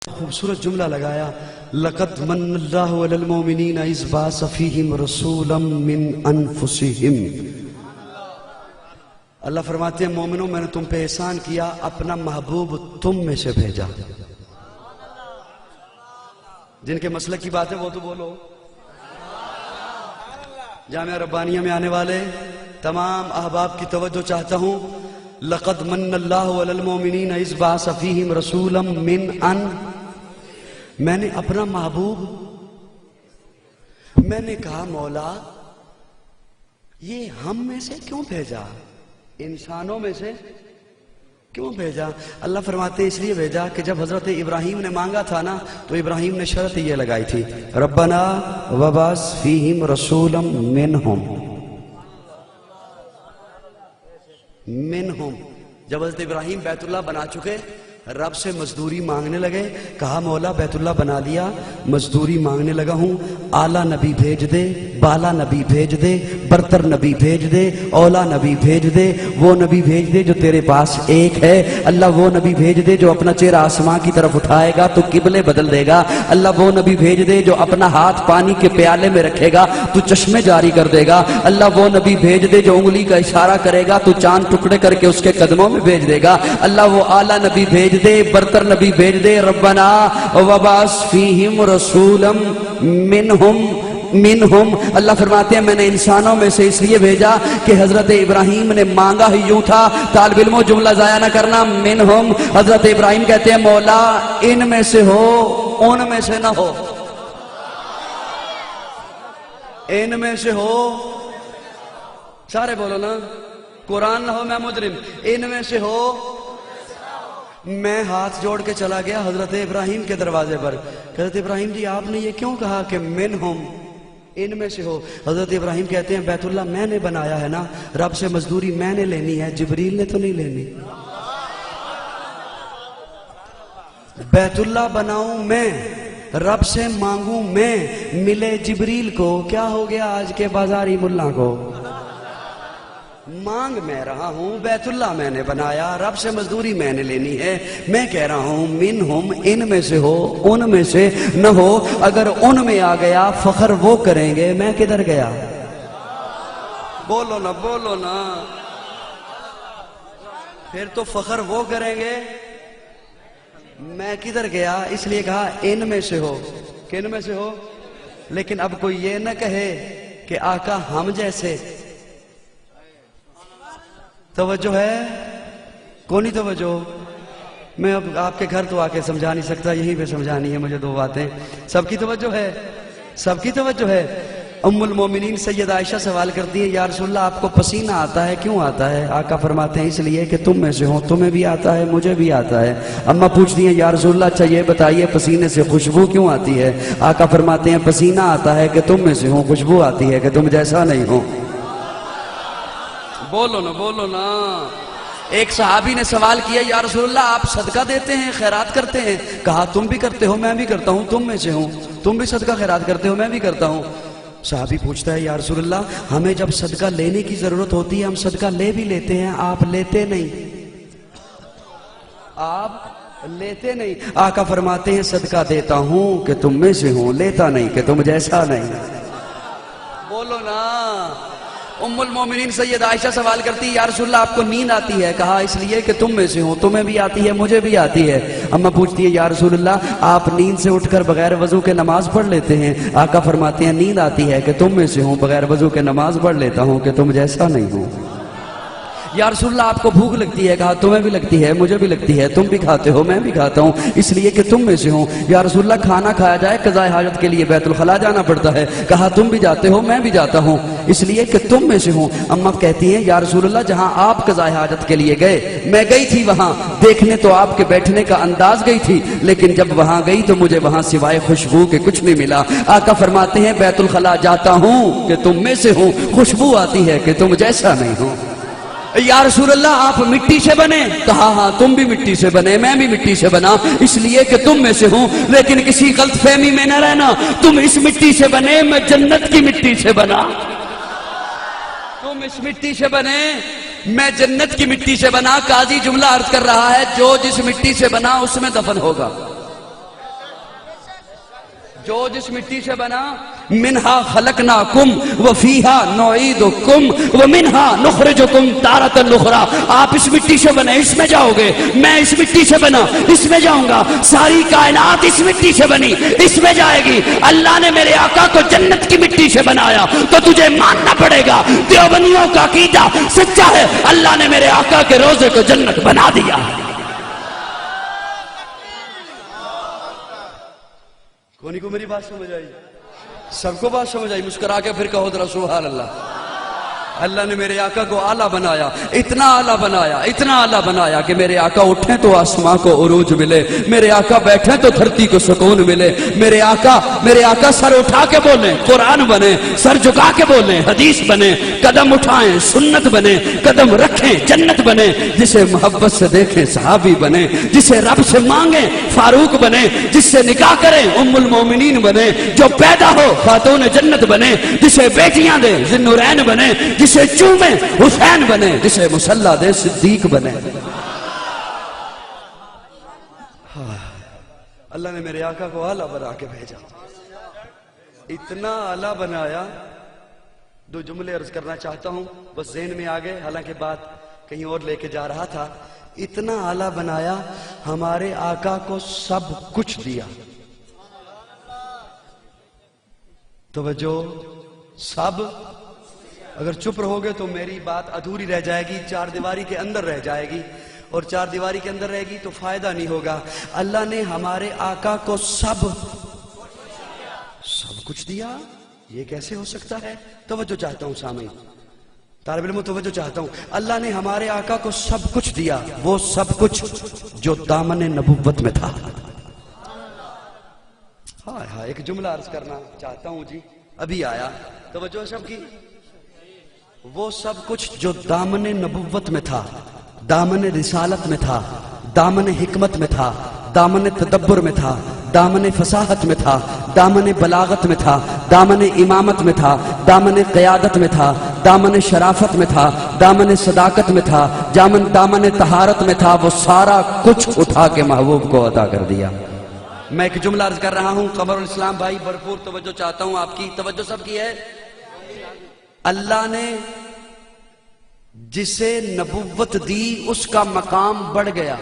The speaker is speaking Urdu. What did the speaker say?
خوبصورت جملہ لگایا، لقد من اللہ علی المؤمنین اذ بعث فیہم رسولا من انفسہم۔ اللہ فرماتے ہیں مومنوں میں نے تم پہ احسان کیا، اپنا محبوب تم میں سے بھیجا۔ جن کے مسلک کی بات ہے وہ تو بولو۔ جامعہ ربانیہ میں آنے والے تمام احباب کی توجہ چاہتا ہوں۔ لقد من اللہ علی المؤمنین اذ بعث فیہم رسولا من میں نے اپنا محبوب، میں نے کہا مولا یہ ہم میں سے کیوں بھیجا، انسانوں میں سے کیوں بھیجا؟ اللہ فرماتے ہیں اس لیے بھیجا کہ جب حضرت ابراہیم نے مانگا تھا نا تو ابراہیم نے شرط یہ لگائی تھی، ربنا وبعث فیہم رسولا منہم۔ جب حضرت ابراہیم بیت اللہ بنا چکے، رب سے مزدوری مانگنے لگے، کہا مولا بیت اللہ بنا لیا، مزدوری مانگنے لگا ہوں، اعلیٰ نبی بھیج دے، بالا نبی بھیج دے، برتر نبی بھیج دے، اولا نبی بھیج دے، وہ نبی بھیج دے جو تیرے پاس ایک ہے۔ اللہ وہ نبی بھیج دے جو اپنا چہرہ آسمان کی طرف اٹھائے گا تو قبلے بدل دے گا۔ اللہ وہ نبی بھیج دے جو اپنا ہاتھ پانی کے پیالے میں رکھے گا تو چشمے جاری کر دے گا۔ اللہ وہ نبی بھیج دے جو انگلی کا اشارہ کرے گا تو چاند ٹکڑے کر کے اس کے قدموں میں بھیج دے گا۔ اللہ وہ اعلیٰ نبی بھیج دے، برتر نبی بھیج دے۔ ربنا وبعث فیہم رسولا منہم۔ اللہ فرماتے ہیں میں نے انسانوں میں سے اس لیے بھیجا کہ حضرت ابراہیم نے مانگا ہی یوں تھا۔ طالب علموں جملہ ضائع نہ کرنا، منہم۔ حضرت ابراہیم کہتے ہیں مولا ان میں سے ہو، ان میں سے نہ ہو، ان میں سے ہو، سارے بولو نا، قرآن نہ ہو میں مجرم، ان میں سے ہو۔ میں ہاتھ جوڑ کے چلا گیا حضرت ابراہیم کے دروازے پر، حضرت ابراہیم جی آپ نے یہ کیوں کہا کہ منہم، ان میں سے ہو؟ حضرت ابراہیم کہتے ہیں بیت اللہ میں نے بنایا ہے نا، رب سے مزدوری میں نے لینی ہے، جبریل نے تو نہیں لینی۔ بیت اللہ بناؤں میں، رب سے مانگوں میں، ملے جبریل کو، کیا ہو گیا آج کے بازاری ملا کو؟ مانگ میں رہا ہوں، بیت اللہ میں نے بنایا، رب سے مزدوری میں نے لینی ہے۔ میں کہہ رہا ہوں منہم، ان میں سے ہو، ان میں سے نہ ہو۔ اگر ان میں آ گیا فخر وہ کریں گے، میں کدھر گیا؟ بولو نا، بولو نا، پھر تو فخر وہ کریں گے، میں کدھر گیا؟ اس لیے کہا ان میں سے ہو، کن میں سے ہو؟ لیکن اب کوئی یہ نہ کہے کہ آقا ہم جیسے، توجہ ہے؟ کونی توجہ؟ میں اب آپ کے گھر تو آ کے سمجھا نہیں سکتا، یہیں پہ سمجھانی ہے مجھے دو باتیں۔ سب کی توجہ ہے؟ سب کی توجہ ہے؟ ام المومنین سید عائشہ سوال کرتی ہے یا رسول اللہ آپ کو پسینہ آتا ہے، کیوں آتا ہے؟ آقا فرماتے ہیں اس لیے کہ تم میں سے ہوں، تمہیں بھی آتا ہے، مجھے بھی آتا ہے۔ اماں پوچھتی ہیں یا رسول اللہ اچھا یہ بتائیے پسینے سے خوشبو کیوں آتی ہے؟ آقا فرماتے ہیں پسینہ آتا ہے کہ تم میں سے ہوں، خوشبو آتی ہے کہ تم جیسا نہیں ہو۔ بولو نا، بولو نا۔ ایک صحابی نے سوال کیا یا رسول اللہ آپ صدقہ دیتے ہیں، خیرات کرتے ہیں؟ کہا تم بھی کرتے ہو، میں بھی کرتا ہوں، تم میں سے ہوں، تم بھی صدقہ خیرات کرتے ہو، میں بھی کرتا ہوں۔ صحابی پوچھتا ہے یا رسول اللہ ہمیں جب صدقہ لینے کی ضرورت ہوتی ہے ہم صدقہ لے بھی لیتے ہیں، آپ لیتے نہیں، آپ لیتے نہیں۔ آقا فرماتے ہیں صدقہ دیتا ہوں کہ تم میں سے ہوں، لیتا نہیں کہ تم جیسا نہیں۔ بولو نا۔ ام المومنین سید عائشہ سوال کرتی ہے یا رسول اللہ آپ کو نیند آتی ہے؟ کہا اس لیے کہ تم میں سے ہوں، تمہیں بھی آتی ہے، مجھے بھی آتی ہے۔ اماں پوچھتی ہے یا رسول اللہ آپ نیند سے اٹھ کر بغیر وضو کے نماز پڑھ لیتے ہیں؟ آقا فرماتے ہیں نیند آتی ہے کہ تم میں سے ہوں، بغیر وضو کے نماز پڑھ لیتا ہوں کہ تم جیسا نہیں ہوں۔ یا رسول اللہ آپ کو بھوک لگتی ہے؟ کہا تمہیں بھی لگتی ہے، مجھے بھی لگتی ہے، تم بھی کھاتے ہو، میں بھی کھاتا ہوں، اس لیے کہ تم میں سے ہوں۔ یا رسول اللہ کھانا کھایا جائے قضاء حاجت کے لیے بیت الخلاء جانا پڑتا ہے؟ کہا تم بھی جاتے ہو، میں بھی جاتا ہوں، اس لیے کہ تم میں سے ہوں۔ اماں کہتی ہیں یا رسول اللہ جہاں آپ قضاء حاجت کے لیے گئے میں گئی تھی، وہاں دیکھنے تو آپ کے بیٹھنے کا انداز گئی تھی، لیکن جب وہاں گئی تو مجھے وہاں سوائے خوشبو کے کچھ نہیں ملا۔ آقا فرماتے ہیں بیت الخلاء جاتا ہوں کہ تم میں سے ہوں، خوشبو آتی ہے کہ تم جیسا نہیں ہو۔ یا رسول اللہ آپ مٹی سے بنے؟ کہا ہاں تم بھی مٹی سے بنے، میں بھی مٹی سے بنا، اس لیے کہ تم میں سے ہوں، لیکن کسی غلط فہمی میں نہ رہنا، تم اس مٹی سے بنے، میں جنت کی مٹی سے بنا۔ تم اس مٹی سے بنے، میں جنت کی مٹی سے بنا۔ قاضی جملہ عرض کر رہا ہے جو جس مٹی سے بنا اس میں دفن ہوگا۔ جو جس مٹی سے بنا منہا خلقناکم وفیہا نعیدکم ومنہا نخرجکم تارۃ اخری. آپ اس مٹی سے بنے اس میں جاؤ گے, میں اس مٹی سے بنا اس میں جاؤں گا, ساری کائنات اس مٹی سے بنی اس میں جائے گی. اللہ نے میرے آقا کو جنت کی مٹی سے بنایا تو تجھے ماننا پڑے گا دیوبندیوں کا عقیدہ سچا ہے, اللہ نے میرے آقا کے روزے کو جنت بنا دیا. کونی کو میری بات سمجھ آئی؟ سب کو بات سمجھ آئی؟ مسکرا کے پھر کہو ذرا سبحان اللہ. اللہ نے میرے آقا کو اعلیٰ بنایا, اتنا اعلیٰ بنایا, اتنا اعلیٰ بنایا کہ میرے آقا اٹھیں تو آسمان کو عروج ملے, میرے آقا بیٹھیں تو دھرتی کو سکون ملے. میرے آقا سر اٹھا کے بولیں قرآن بنے, سر جھکا کے بولیں حدیث بنے, قدم اٹھائیں سنت بنے, قدم رکھیں جنت بنے, جسے محبت سے دیکھیں صحابی بنے, جسے رب سے مانگیں فاروق بنے, جس سے نکاح کریں ام المومنین بنے, جو پیدا ہو خاتون جنت بنے, جسے بیٹیاں دے ذوالنورین بنے, جسے چومے حسین بنے, جسے مصلی دے صدیق بنے. اللہ نے میرے آقا کو اعلیٰ بنا کے بھیجا, اتنا اعلیٰ بنایا. دو جملے عرض کرنا چاہتا ہوں, بس ذہن میں آ گئے, حالانکہ بات کہیں اور لے کے جا رہا تھا. اتنا اعلیٰ بنایا, ہمارے آقا کو سب کچھ دیا. توجہ, سب. اگر چپ رہو گے تو میری بات ادھوری رہ جائے گی, چار دیواری کے اندر رہ جائے گی, اور چار دیواری کے اندر رہے گی تو فائدہ نہیں ہوگا. اللہ نے ہمارے آقا کو سب کچھ دیا. یہ کیسے ہو سکتا ہے؟ توجہ چاہتا ہوں سامعین, طالب علم توجہ چاہتا ہوں. اللہ نے ہمارے آقا کو سب کچھ دیا, وہ سب کچھ جو دامن نبوت میں تھا. ہاں ایک جملہ عرض کرنا چاہتا ہوں جی, ابھی آیا, توجہ سب کی. وہ سب کچھ جو دامن نبوت میں تھا, دامن رسالت میں تھا, دامن حکمت میں تھا, دامن تدبر میں تھا, دامن فصاحت میں تھا, دامن بلاغت میں تھا, دامن امامت میں تھا, دامن قیادت میں تھا, دامن شرافت میں تھا, دامن صداقت میں تھا, دامن طہارت میں تھا, وہ سارا کچھ اٹھا کے محبوب کو عطا کر دیا. میں ایک جملہ عرض کر رہا ہوں, قمر الاسلام بھائی بھرپور توجہ چاہتا ہوں, آپ کی توجہ سب کی ہے. اللہ نے جسے نبوت دی اس کا مقام بڑھ گیا.